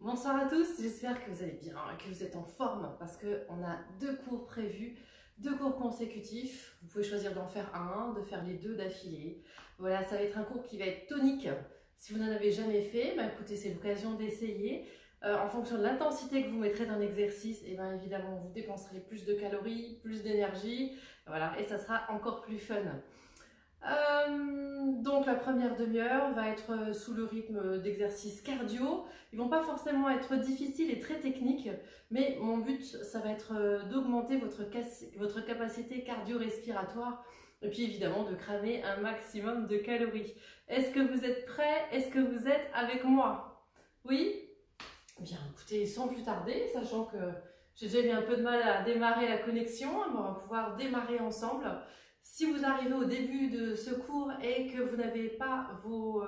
Bonsoir à tous, j'espère que vous allez bien, que vous êtes en forme parce qu'on a 2 cours prévus, 2 cours consécutifs. Vous pouvez choisir d'en faire un, de faire les 2 d'affilée. Voilà, ça va être un cours qui va être tonique. Si vous n'en avez jamais fait, écoutez, c'est l'occasion d'essayer. En fonction de l'intensité que vous mettrez dans l'exercice, et évidemment, vous dépenserez plus de calories, plus d'énergie, voilà, et ça sera encore plus fun. Donc la première demi-heure va être sous le rythme d'exercices cardio. Ils vont pas forcément être difficiles et très techniques, mais mon but ça va être d'augmenter votre capacité cardio-respiratoire et puis évidemment de cramer un maximum de calories. Est-ce que vous êtes prêts? Est-ce que vous êtes avec moi? Oui? Bien, écoutez, sans plus tarder, sachant que j'ai déjà eu un peu de mal à démarrer la connexion, on va pouvoir démarrer ensemble. Si vous arrivez au début de ce cours et que vous n'avez pas vos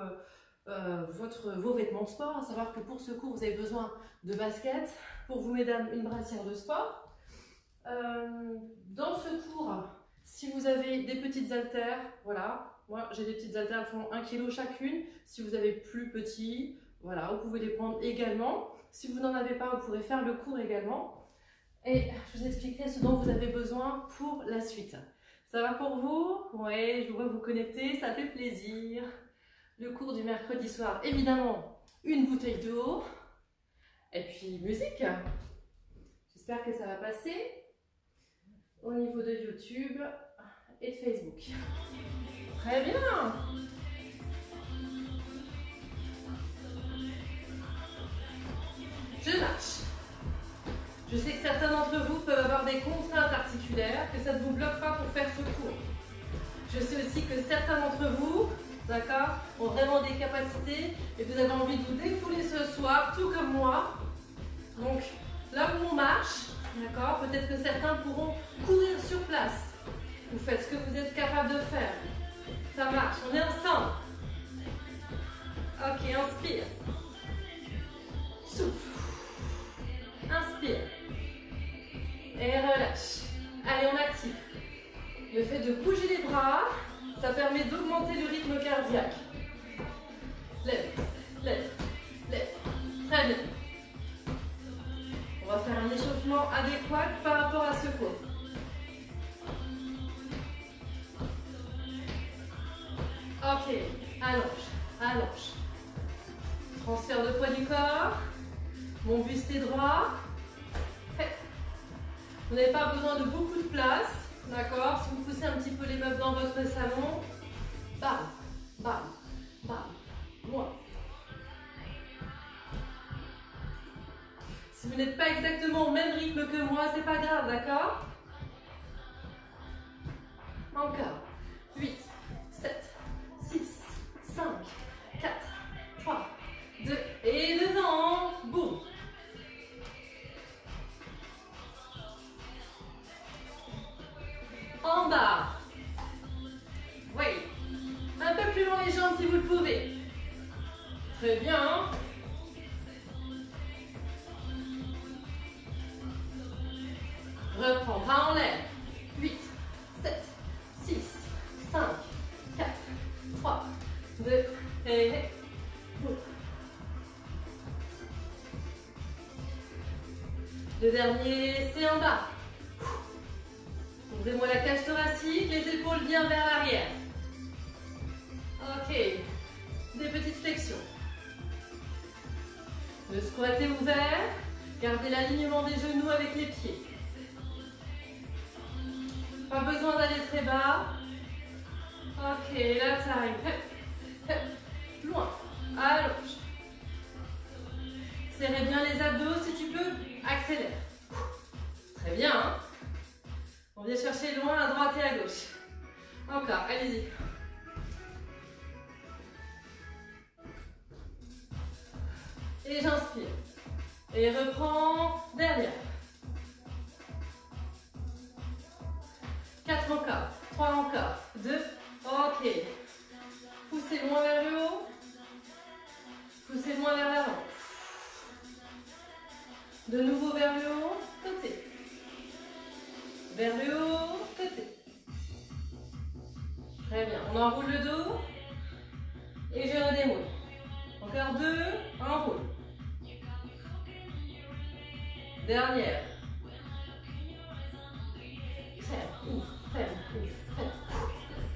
vêtements de sport, à savoir que pour ce cours, vous avez besoin de baskets, pour vous mesdames, une brassière de sport. Dans ce cours, si vous avez des petites haltères, voilà, moi j'ai des petites haltères, elles font 1 kg chacune. Si vous avez plus petit, voilà, vous pouvez les prendre également. Si vous n'en avez pas, vous pourrez faire le cours également. Et je vous expliquerai ce dont vous avez besoin pour la suite. Ça va pour vous? Oui, je vois vous connecter, ça fait plaisir. Le cours du mercredi soir, évidemment, une bouteille d'eau. Et puis, musique. J'espère que ça va passer au niveau de YouTube et de Facebook. Très bien! Je marche. Je sais que certains d'entre vous peuvent avoir des contraintes articulaires, que ça ne vous bloque pas pour faire ce cours. Je sais aussi que certains d'entre vous, d'accord, ont vraiment des capacités et vous avez envie de vous défouler ce soir, tout comme moi. Donc, là où on marche, d'accord, peut-être que certains pourront courir sur place. Vous faites ce que vous êtes capable de faire. Ça marche, on est ensemble. Ok, inspire. Souffle. Inspire. Et relâche. Allez, on active. Le fait de bouger les bras, ça permet d'augmenter le rythme cardiaque. Lève, lève, lève. Très bien. On va faire un échauffement adéquat par rapport à ce cours. Ok, allonge, allonge. Transfert de poids du corps. Mon buste est droit. Vous n'avez pas besoin de beaucoup de place, d'accord? Si vous poussez un petit peu les meubles dans votre salon, bam, bam, bam, moi. Si vous n'êtes pas exactement au même rythme que moi, c'est pas grave, d'accord? Encore. 8, 7, 6, 5, 4, 3, 2, et devant, boum. En bas. Oui. Un peu plus loin les jambes si vous le pouvez. Très bien. Reprends, bras en l'air. 8, 7, 6, 5, 4, 3, 2, et boum. Le dernier, c'est en bas. Ouvrez-moi la cage thoracique, les épaules bien vers l'arrière. Ok. Des petites flexions. Le squat est ouvert. Gardez l'alignement des genoux avec les pieds. Pas besoin d'aller très bas. Ok, la taille. Loin. Allonge. Serrez bien les abdos. Si tu peux, accélère. Très bien, hein? On vient chercher loin à droite et à gauche. Encore, allez-y. Et j'inspire. Et reprends derrière. 4 encore. 3 encore. 2. Ok. Poussez loin vers le haut. Poussez loin vers l'avant. De nouveau vers le haut. Côté. Vers le haut, côté. Très bien. On enroule le dos. Et je redémoule. Encore 2. Enroule. Dernière. Ferme, ouvre, ferme, ouvre, ferme.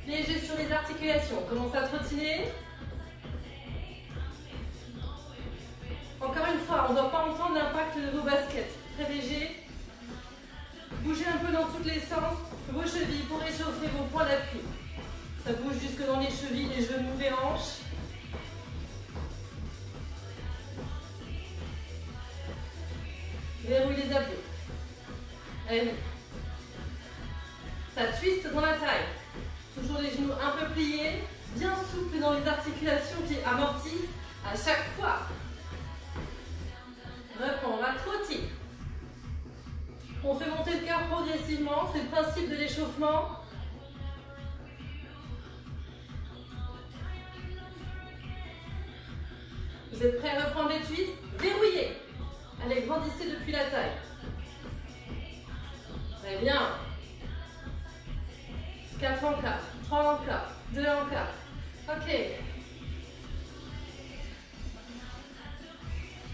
Léger sur les articulations. Commence à trottiner. Encore une fois, on ne doit pas entendre l'impact de vos baskets. Très léger. Bougez un peu dans tous les sens. Vos chevilles pour réchauffer vos points d'appui. Ça bouge jusque dans les chevilles, les genoux, les hanches. Verrouille les abdos. Allez. Ça twiste dans la taille. Toujours les genoux un peu pliés, bien souples dans les articulations qui amortissent à chaque fois. Reprends, on va trotter. On fait monter le cœur progressivement, c'est le principe de l'échauffement. Vous êtes prêts à reprendre les twists? Verrouillez. Allez, grandissez depuis la taille. Très bien. 4 en 4, 3 en 4, 2 en 4. Ok.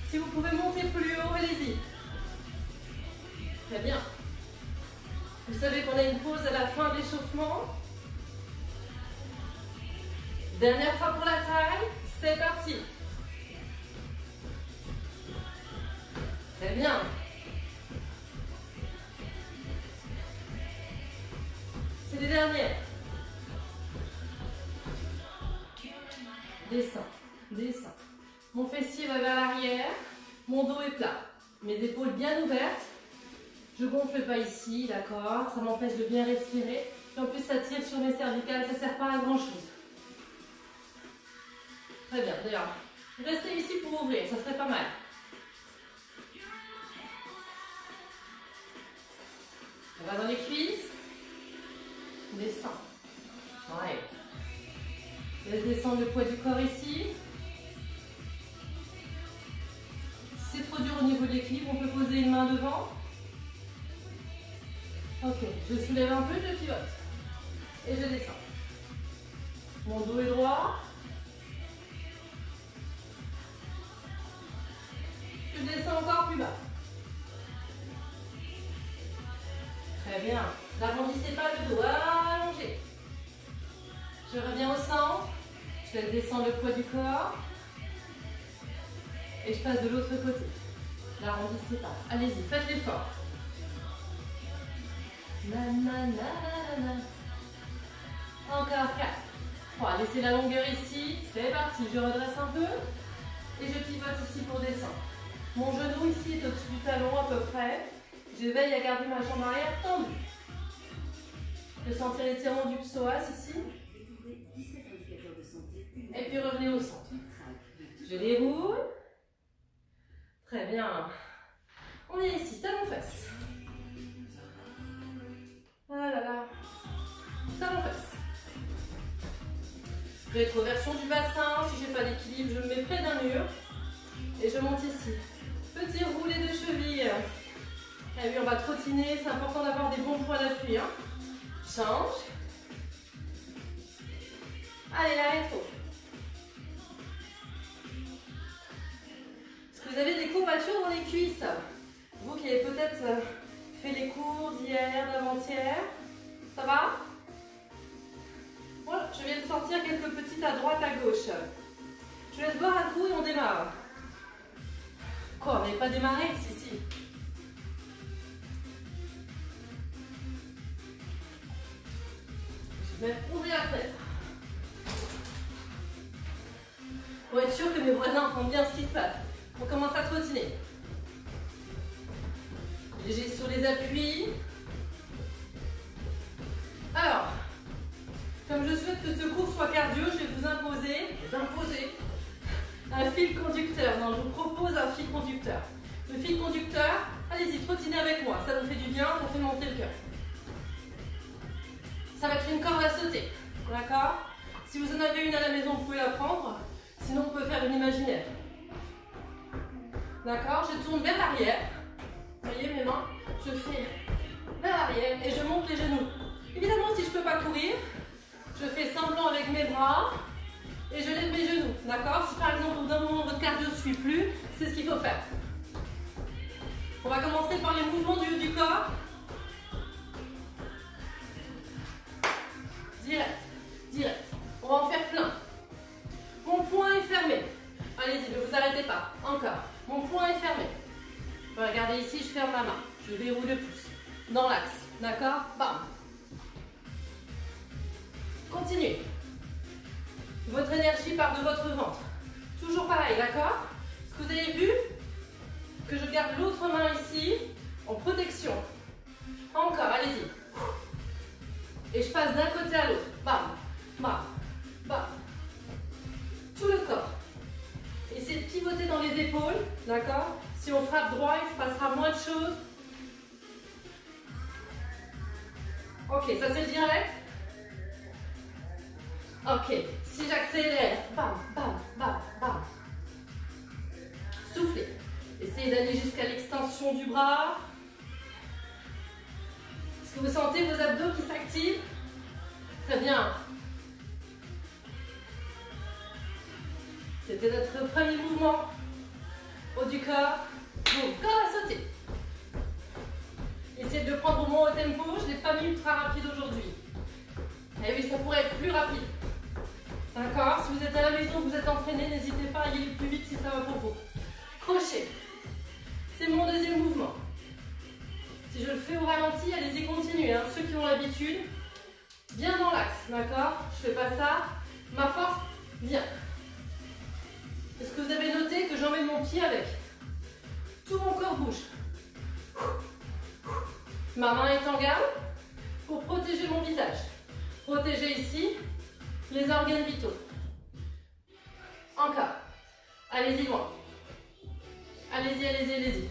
Si vous pouvez monter plus haut, allez-y. Très bien. Vous savez qu'on a une pause à la fin de l'échauffement. Dernière fois pour la taille. C'est parti. Très bien. C'est les dernières. Descends, descends. Mon fessier va vers l'arrière. Mon dos est plat. Mes épaules bien ouvertes. Je gonfle pas ici, d'accord? Ça m'empêche de bien respirer. Et en plus, ça tire sur mes cervicales. Ça ne sert pas à grand chose. Très bien, d'ailleurs. Restez ici pour ouvrir, ça serait pas mal. On va dans les cuisses. Descends. Ouais. Laisse descendre le poids du corps ici. Si c'est trop dur au niveau de l'équilibre, on peut poser une main devant. Ok, je soulève un peu, je pivote. Et je descends. Mon dos est droit. Je descends encore plus bas. Très bien. N'arrondissez pas le dos. Allongez. Je reviens au centre. Je laisse descendre le poids du corps. Et je passe de l'autre côté. N'arrondissez pas. Allez-y, faites l'effort. Encore 4. 3. Laissez la longueur ici. C'est parti. Je redresse un peu. Et je pivote ici pour descendre. Mon genou ici est au-dessus du talon à peu près. Je veille à garder ma jambe arrière tendue. Je vais sentir l'étirement du psoas ici. Et puis revenez au centre. Je déroule. Très bien. On est ici, talon-fesse. Ah là là. Talon-fesse. Rétroversion du bassin. Si je n'ai pas d'équilibre, je me mets près d'un mur. Et je monte ici. Petit roulé de cheville. Et oui, on va trottiner. C'est important d'avoir des bons points d'appui. Hein. Change. Allez, la rétro. Est-ce que vous avez des courbatures dans les cuisses? Vous qui avez peut-être fait les cours d'hier, d'avant-hier. Ça va? Voilà, je viens de sortir quelques petites à droite, à gauche. Je laisse boire un coup et on démarre. Quoi, on n'avait pas démarré? Si, si. Je vais ouvrir la fenêtre. Pour être sûr que mes voisins entendent bien ce qui se passe. On commence à trottiner. Léger sur les appuis. Alors, comme je souhaite que ce cours soit cardio, je vais vous imposer un fil conducteur. Non, je vous propose un fil conducteur. Le fil conducteur, allez-y, trottinez avec moi. Ça nous fait du bien, ça fait monter le cœur. Ça va être une corde à sauter. D'accord? Si vous en avez une à la maison, vous pouvez la prendre. Sinon, on peut faire une imaginaire. D'accord? Je tourne vers l'arrière. Vous voyez mes mains? Je fais vers l'arrière et je monte les genoux. Évidemment, si je ne peux pas courir, je fais semblant avec mes bras et je lève mes genoux. D'accord? Si par exemple, au bout d'un moment, votre cardio ne suit plus, c'est ce qu'il faut faire. On va commencer par les mouvements du haut du corps. Direct, direct. On va en faire plein. Mon poing est fermé. Allez-y, ne vous arrêtez pas. Encore. Mon poing est fermé. Regardez ici, je ferme ma main. Je verrouille le pouce. Dans l'axe. D'accord? Bam. Continuez. Votre énergie part de votre ventre. Toujours pareil, d'accord? Est-ce que vous avez vu que je garde l'autre main ici en protection? Encore, allez-y. Et je passe d'un côté à l'autre. Bam, bam, bam. Tout le corps. Essayez de pivoter dans les épaules, d'accord? Si on frappe droit, il se passera moins de choses. Ok, ça c'est le direct. Ok, si j'accélère, bam, bam, bam, bam. Soufflez. Essayez d'aller jusqu'à l'extension du bras. Est-ce que vous sentez vos abdos qui s'activent? Très bien. C'était notre premier mouvement. Haut du corps. Boum, corde à sauter. Essayez de le prendre au moins au tempo. Je ne l'ai pas mis ultra rapide aujourd'hui. Eh oui, ça pourrait être plus rapide. D'accord? Si vous êtes à la maison, vous êtes entraîné, n'hésitez pas à y aller plus vite si ça va pour vous. Crochet. C'est mon deuxième mouvement. Si je le fais au ralenti, allez-y, continuez. Hein. Ceux qui ont l'habitude, bien dans l'axe. D'accord? Je ne fais pas ça. Ma force, bien. Est-ce que vous avez noté que j'emmène mon pied avec? Tout mon corps bouge. Ma main est en garde pour protéger mon visage. Protéger ici les organes vitaux. Encore. Allez-y loin. Allez-y, allez-y, allez-y.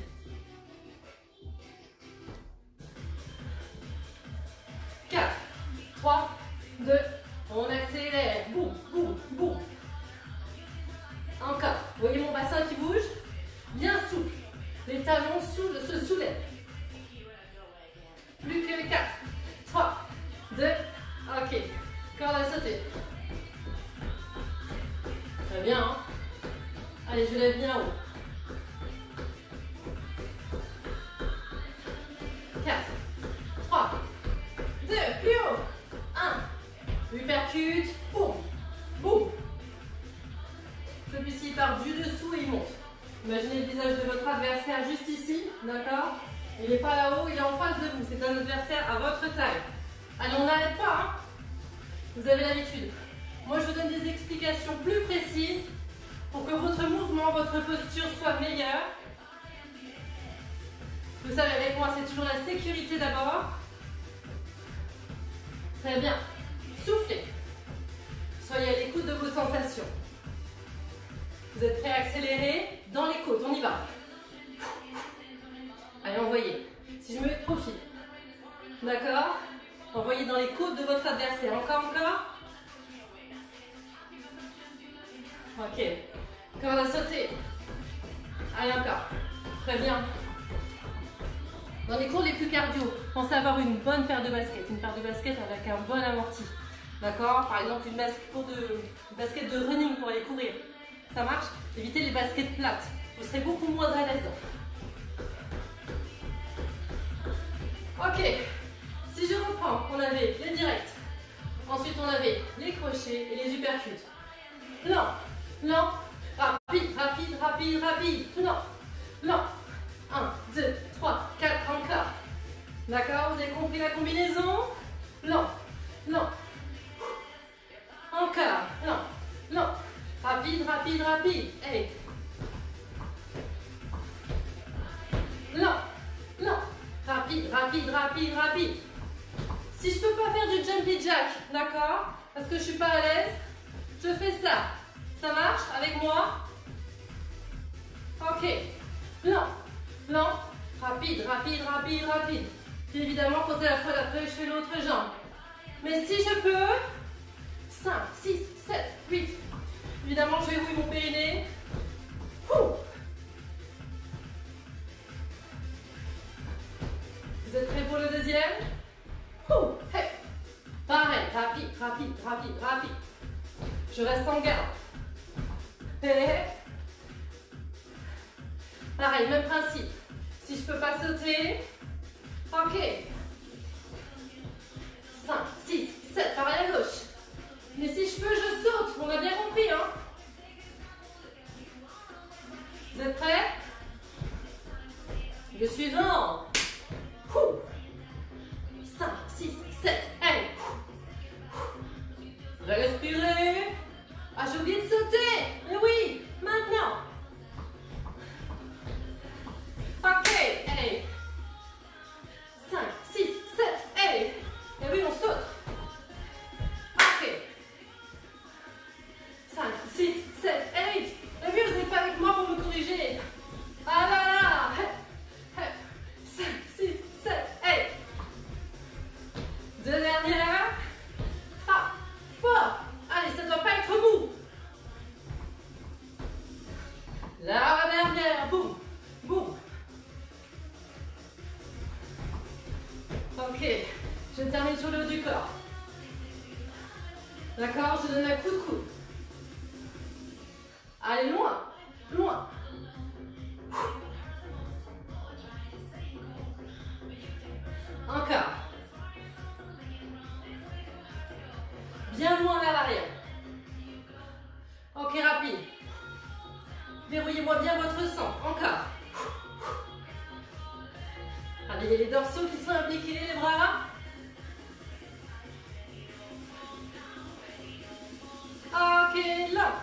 4, 3, 2, on accélère. Boum, boum, boum. Encore. Vous voyez mon bassin qui bouge? Bien souple. Les talons se soulèvent. Plus que 4, 3, 2, ok. Corde à sauter. Très bien. Hein? Allez, je lève bien haut. 4, 3, 2, plus haut. 1, uppercut, boum, boum. Celui-ci part du dessous et il monte. Imaginez le visage de votre adversaire juste ici, d'accord? Il n'est pas là-haut, il est en face de vous. C'est un adversaire à votre taille. Allez, on n'arrête pas, hein? Vous avez l'habitude. Moi, je vous donne des explications plus précises pour que votre mouvement, votre posture soit meilleure. Vous savez, avec moi, c'est toujours la sécurité d'abord. Très bien. Soufflez. Soyez à l'écoute de vos sensations. Vous êtes prêts à accélérer? Dans les côtes, on y va. Allez, envoyez. Si je me mets de profil. D'accord? Envoyez dans les côtes de votre adversaire. Encore, encore. Ok. Corde à sauter. Allez, encore. Très bien. Dans les cours les plus cardio, pensez avoir une bonne paire de baskets. Une paire de baskets avec un bon amorti. D'accord? Par exemple, une basket de running pour aller courir. Ça marche? Évitez les baskets plates. Vous serez beaucoup moins à l'aise. Ok. Si je reprends, on avait les directs. Ensuite, on avait les crochets et les uppercuts. Lent, lent, rapide, rapide, rapide, rapide. Lent, lent. 1, 2, 3, 4, encore. D'accord? Vous avez compris la combinaison? Lent, lent. Encore, lent, lent. Rapide, rapide, rapide. Allez. Lent, lent. Rapide, rapide, rapide, rapide. Si je ne peux pas faire du jumpy jack, d'accord? Parce que je ne suis pas à l'aise, je fais ça. Ça marche avec moi? Ok. Lent, lent. Rapide, rapide, rapide, rapide. Puis évidemment, quand c'est la fois d'après, je fais l'autre jambe. Mais si je peux, 5, 6, 7, 8. Évidemment, je verrouille mon périnée. Ouh. Vous êtes prêts pour le deuxième? Ouh. Hey. Pareil, rapide, rapide, rapide, rapide. Je reste en garde. Hey. Pareil, même principe. Si je peux pas sauter, ok. 5, 6, 7, pareil à gauche. Mais si je peux, je saute. On a bien compris, hein? Vous êtes prêts? Le suivant. 5, 6, 7, allez. Respirez. Ah, j'ai oublié de sauter. Mais oui, maintenant. Ok, allez. 5, 6, 7, allez. Et oui, on saute. Ok. 5, 6, 7, 8. Et oui, vous n'êtes pas avec moi pour me corriger. Ah là là. 5, 6, 7, 8. Deux dernières. Ah, fort. Allez, ça ne doit pas être mou. La dernière. Boum, boum. Ok, je termine sur le haut du corps. D'accord, je donne un coup de coude. Allez, loin, loin. Encore. Bien loin vers l'arrière. Ok, rapide. Verrouillez-moi bien votre sang. Encore. Réveillez les dorsaux qui sont impliqués, les bras. Ok, lent,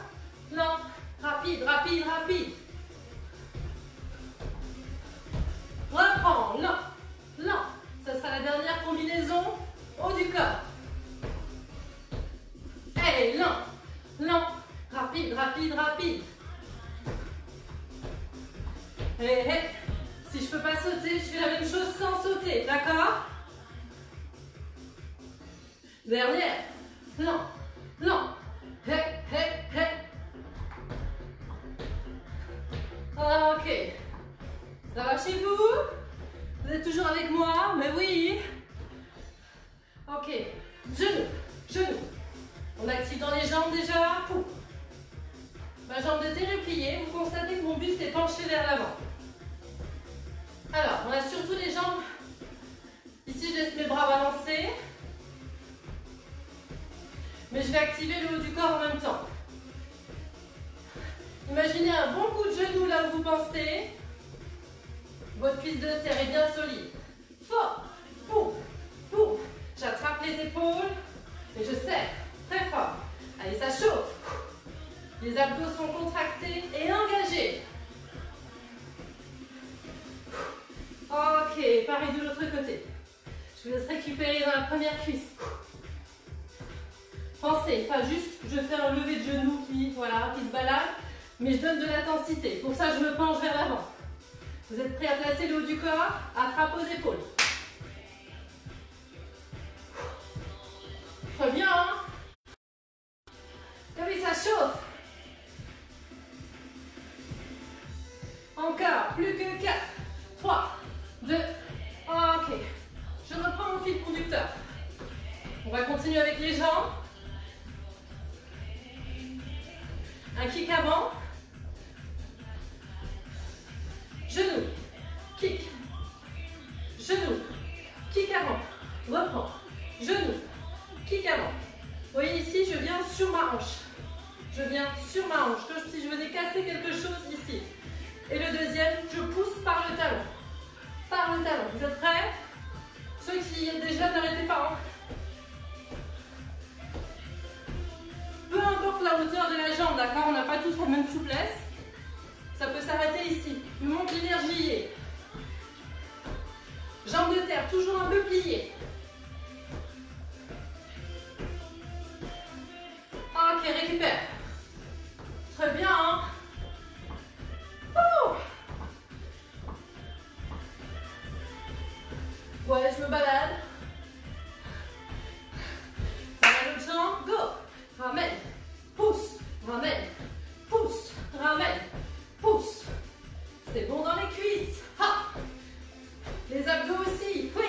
lent, rapide, rapide, rapide. Reprends, lent, lent. Ce sera la dernière combinaison haut du corps. Allez, lent, lent, rapide, rapide, rapide. Et si je peux pas sauter, je fais la même chose sans sauter, d'accord? Dernière, lent, lent. Hey, hey, hey. Ok. Ça va chez vous? Vous êtes toujours avec moi? Mais oui. Ok. Genoux, genoux. On active dans les jambes déjà. Pouf. Ma jambe de terre est pliée. Vous constatez que mon buste est penché vers l'avant. Alors, on a surtout les jambes. Ici, je laisse mes bras balancer. Mais je vais activer le haut du corps en même temps. Imaginez un bon coup de genou là où vous pensez. Votre cuisse de terre est bien solide. Fort. Pouf, pouf. J'attrape les épaules et je serre très fort. Allez, ça chauffe. Les abdos sont contractés et engagés. Ok, pareil de l'autre côté. Je vous laisse récupérer dans la première cuisse. Pensez, pas juste je fais un lever de genou qui se balade, mais je donne de l'intensité. Pour ça, je me penche vers l'avant. Vous êtes prêts à placer le haut du corps? Attrape aux épaules. Très bien, hein? Ah oui, ça chauffe. Encore, plus que 4, 3, 2, ok. Je reprends mon fil conducteur. On va continuer avec les jambes. Un kick avant. Genou. Kick. Genou. Kick avant. Reprends. Genou. Kick avant. Vous voyez ici, je viens sur ma hanche. Je viens sur ma hanche, comme si je venais casser quelque chose ici. Et le deuxième, je pousse par le talon. Par le talon. Vous êtes prêts? Ceux qui y êtes déjà, n'arrêtez pas. Peu importe la hauteur de la jambe, d'accord? On n'a pas tous la même souplesse. Ça peut s'arrêter ici. Il manque l'énergie. Jambe de terre, toujours un peu pliée. Ok, récupère. Très bien, hein? Ouh. Ouais, je me balade. Ça va l'autre jambe, go. Ramène, pousse, ramène, pousse, ramène, pousse. C'est bon dans les cuisses. Ha. Les abdos aussi. Oui.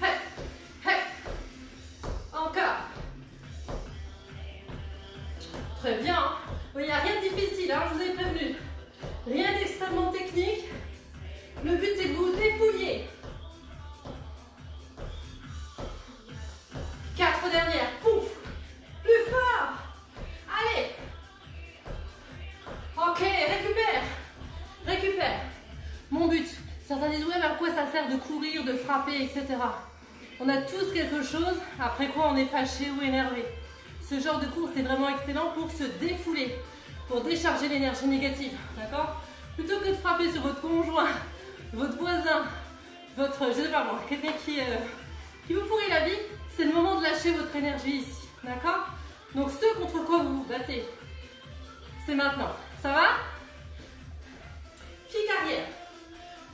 Hey. Hey. Encore. Très bien. Il n'y a rien de difficile, hein, je vous ai prévenu. Rien d'extrêmement technique. Le but, c'est que vous vous défouliez. 4 dernières. Pouf. Plus fort. Allez. Ok, récupère. Récupère. Mon but, certains disent, ouais, mais à quoi ça sert de courir, de frapper, etc. On a tous quelque chose après quoi on est fâché ou énervé. Ce genre de cours, c'est vraiment excellent pour se défouler, pour décharger l'énergie négative, d'accord? Plutôt que de frapper sur votre conjoint, votre voisin, votre, je sais pas moi, quelqu'un qui vous pourrit la vie, c'est le moment de lâcher votre énergie ici, d'accord? Donc ce contre quoi vous vous battez, c'est maintenant. Ça va? Kick arrière.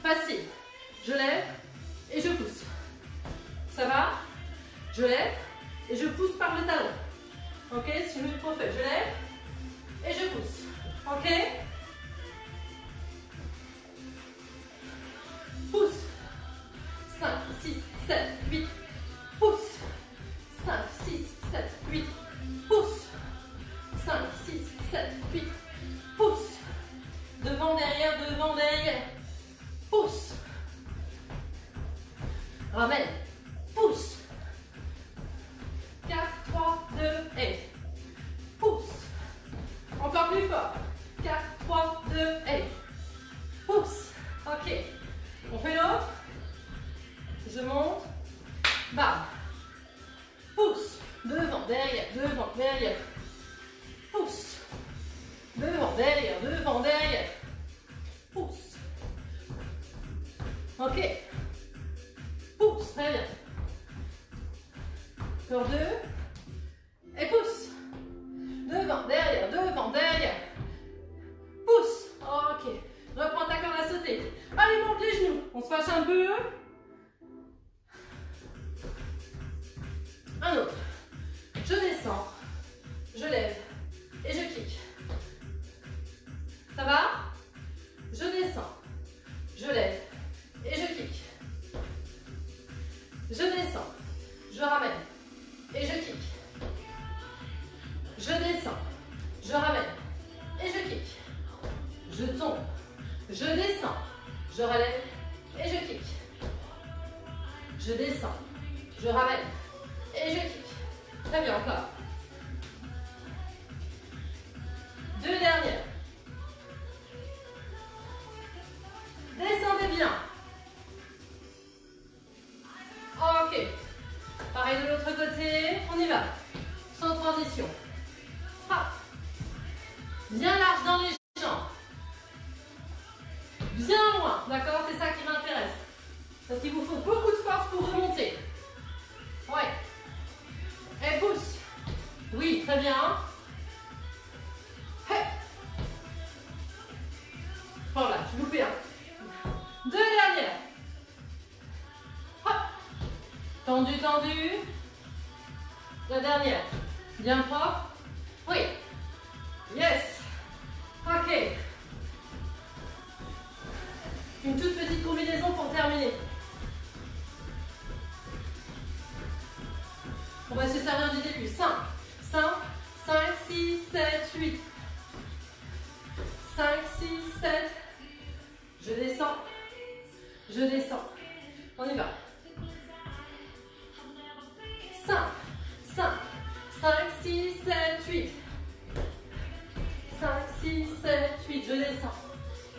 Facile. Je lève et je pousse. Ça va? Je lève et je pousse par le talon. Ok? Si je me profite, je lève et je pousse. Ok? Pousse. 5, 6, 7, 8. Pousse. 5, 6, 7, 8. Pousse. 5, 6, 7, 8. Pousse. Devant, derrière, devant, derrière. Pousse. Ramène. Pousse. 4, 3, 2, et. Pousse. Encore plus fort. 4, 3, 2, et. Pousse. Ok. On fait l'autre. Je monte. Bam. Pousse. Devant, derrière, devant, derrière. Pousse. Devant, derrière, devant, derrière. Pousse. Ok. Pousse, très bien. Encore 2. Et pousse. Devant, derrière, devant, derrière. Pousse. Ok. Reprends ta corde à sauter. Allez, monte les genoux. On se fâche un peu. Un autre. Je descends. Je lève. Et je kick. Ça va? Je descends. Je lève. Et je kick. Je descends. Je ramène. Et je kick. Je descends. Je ramène. Et je kick. Je tombe. Je descends. Je relève. Et je kick. Je descends. Je ramène. Et je kick. Très bien, encore. 2 dernières. Descendez bien. Ok. Pareil de l'autre côté. On y va. Sans transition. Frappe. Bien large dans les jambes. Bien loin. D'accord? C'est ça qui m'intéresse. Parce qu'il vous faut beaucoup de force pour remonter. Ouais. Et pousse. Oui, très bien. Hey. Voilà, je loupé un. 2 dernières. Hop. Tendu, tendu. La dernière. Bien propre. Oui. Yes. Ok. Une toute petite combinaison pour terminer. On va se servir du début. 5, 6, 7, 8. 5, 6, 7. Je descends. Je descends. On y va. 5, 6, 7, 8. 5, 6, 7, 8. Je descends.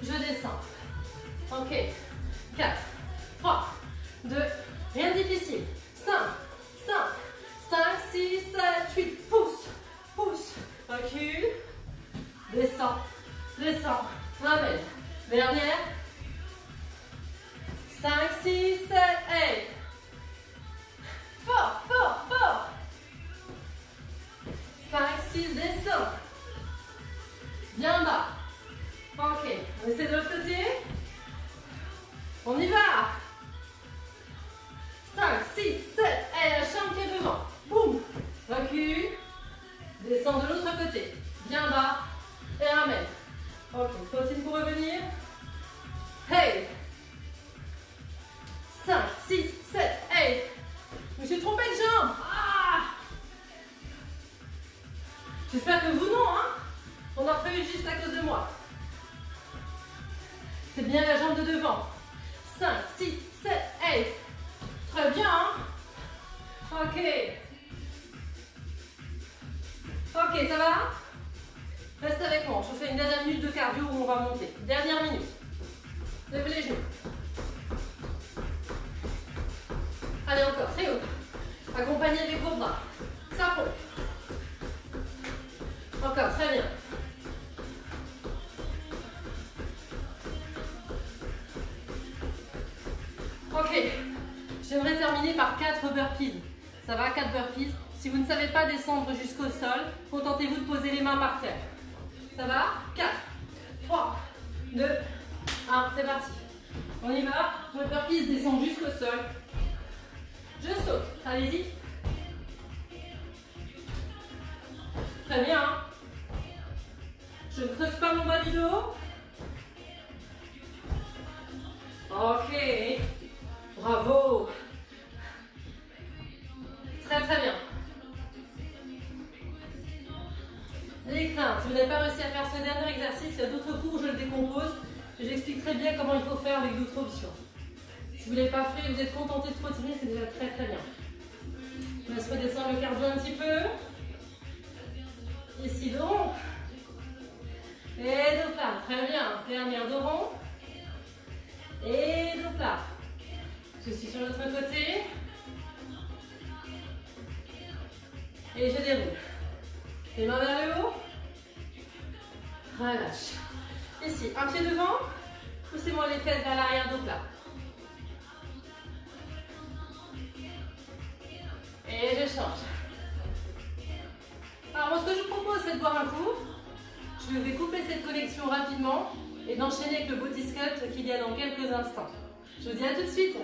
Je descends. Ok. 4, 3, 2. Rien de difficile. 5, 6, 7, 8. Pousse. Pousse. Recule. Descends. Descends. Ramène. Dernière. 5, 6, 7, 8. Fort, fort, fort. 5, 6, descends. Bien bas. Ok. On essaie de l'autre côté. On y va. 5, 6, 7. Et la chambre qui est devant. Boum. Recule. Descends de l'autre côté. Bien bas. Et ramène. Ok. Continue pour revenir. Hey. 5, 6, 7, 8. Je me suis trompée de jambe. Ah. J'espère que vous non, hein. On en fait une juste à cause de moi. C'est bien la jambe de devant. 5, 6, 7, 8. Très bien, hein? Ok. Ok, ça va? Reste avec moi, je fais une dernière minute de cardio où on va monter. Dernière minute. Lève les genoux. Allez, encore, très haut. Accompagnez les gros bras. Ça pompe. Encore, très bien. Ok, j'aimerais terminer par 4 burpees. Ça va, 4 burpees. Si vous ne savez pas descendre jusqu'au sol, contentez-vous de poser les mains par terre. Ça va? 4, 3, 2, 1, c'est parti. On y va. Le burpees descend jusqu'au sol. Je saute. Allez-y. Très bien. Je ne creuse pas mon bas du dos. Ok. Bravo. Très très bien. Les craintes. Si vous n'avez pas réussi à faire ce dernier exercice, il y a d'autres cours où je le décompose. Et j'explique très bien comment il faut faire avec d'autres options. Si vous ne l'avez pas fait et vous êtes contenté de trottiner, c'est déjà très très bien. On va se redescendre le cardio un petit peu. Ici de rond. Et de plat. Très bien. Dernière de rond. Et de plat. Je suis sur l'autre côté. Et je déroule. Les mains vers le haut. Relâche. Ici, un pied devant. Poussez-moi les fesses vers l'arrière de plat. Et je change. Alors moi, ce que je vous propose, c'est de boire un coup. Je vais couper cette connexion rapidement et d'enchaîner avec le body sculpt qu'il y a dans quelques instants. Je vous dis à tout de suite.